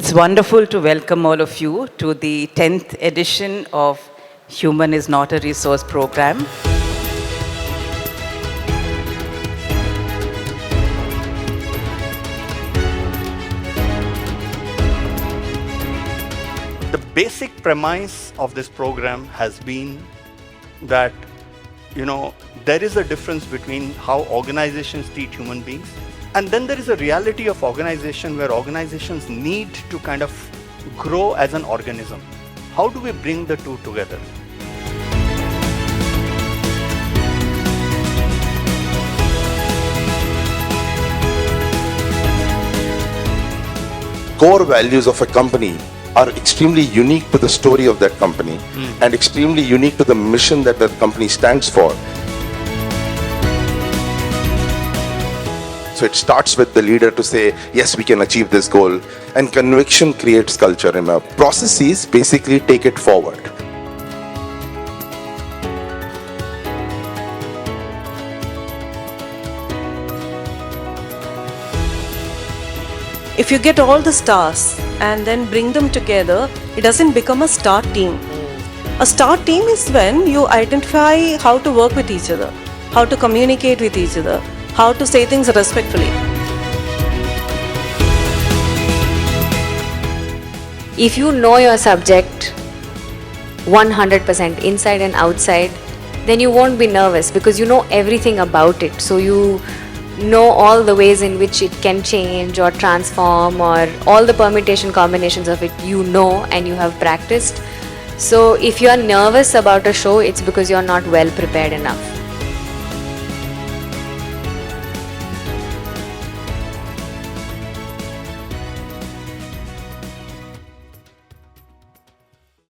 It's wonderful to welcome all of you to the 10th edition of Human is Not a Resource program. The basic premise of this program has been that, there is a difference between how organizations treat human beings, and then there is a reality of organization where organizations need to kind of grow as an organism. How do we bring the two together? Core values of a company are extremely unique to the story of that company and extremely unique to the mission that company stands for. So it starts with the leader to say, yes, we can achieve this goal, and conviction creates culture, and processes basically take it forward. If you get all the stars and then bring them together, it doesn't become a star team. A star team is when you identify how to work with each other, how to communicate with each other, how to say things respectfully. If you know your subject 100% inside and outside, then you won't be nervous because you know everything about it. So you know all the ways in which it can change or transform, or all the permutation combinations of it you know and you have practiced. So if you are nervous about a show, it's because you are not well prepared enough.